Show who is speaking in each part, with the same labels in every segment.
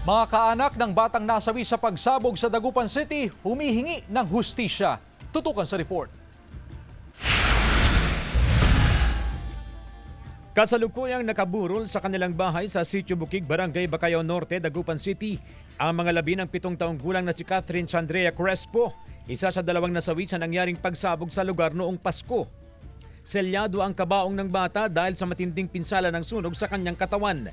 Speaker 1: Mga kaanak ng batang nasawi sa pagsabog sa Dagupan City, humihingi ng hustisya. Tutukan sa report. Kasalukuyang nakaburol sa kanilang bahay sa Sitio Bukig, Barangay Bacayao Norte, Dagupan City, ang mga labi ng 7 taong gulang na si Catherine Chandrea Crespo, isa sa 2 nasawi sa nangyaring pagsabog sa lugar noong Pasko. Selyado ang kabaong ng bata dahil sa matinding pinsala ng sunog sa kanyang katawan.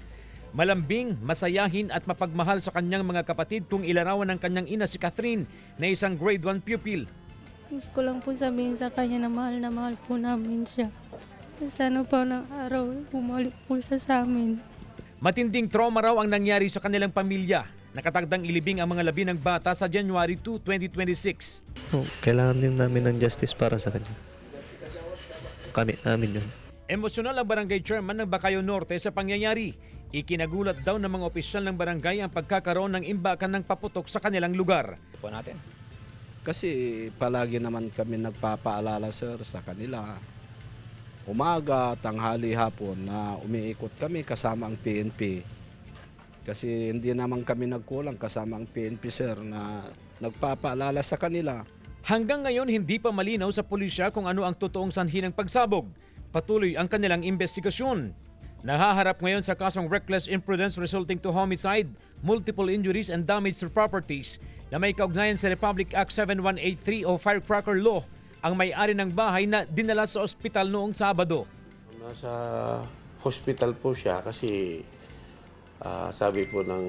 Speaker 1: Malambing, masayahin at mapagmahal sa kanyang mga kapatid kung ilarawan ng kanyang ina si Catherine na isang grade 1 pupil.
Speaker 2: Gusto ko lang po sabihin sa kanya na mahal po namin siya. Sana po ng araw, bumalik po siya sa amin.
Speaker 1: Matinding trauma raw ang nangyari sa kanilang pamilya. Nakatagdang ilibing ang mga labi ng bata sa January 2, 2026.
Speaker 3: Kailangan din namin ng justice para sa kanya. Kami namin yun.
Speaker 1: Emosyonal ang barangay chairman ng Bacayao Norte sa pangyayari. Ikinagulat daw ng mga opisyal ng barangay ang pagkakaroon ng imbakan ng paputok sa kanilang lugar.
Speaker 4: Po natin. Kasi palagi naman kami nagpapaalala sir sa kanila. Umaga, tanghali, hapon na umiikot kami kasama ang PNP. Kasi hindi naman kami nagkulang kasama ang PNP sir na nagpapaalala sa kanila.
Speaker 1: Hanggang ngayon hindi pa malinaw sa pulisya kung ano ang totoong sanhi ng pagsabog. Patuloy ang kanilang investigasyon. Nahaharap ngayon sa kasong reckless imprudence resulting to homicide, multiple injuries and damage to properties na may kaugnayan sa Republic Act 7183 o Firecracker Law ang may-ari ng bahay na dinala sa ospital noong Sabado.
Speaker 5: Nasa hospital po siya kasi sabi po ng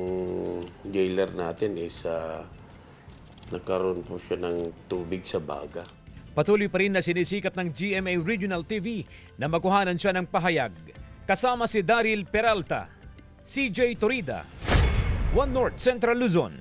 Speaker 5: jailer natin is nagkaroon po siya ng tubig sa baga.
Speaker 1: Patuloy pa rin na sinisikap ng GMA Regional TV na makuhanan siya ng pahayag. Kasama si Daryl Peralta, CJ Torida, One North Central Luzon.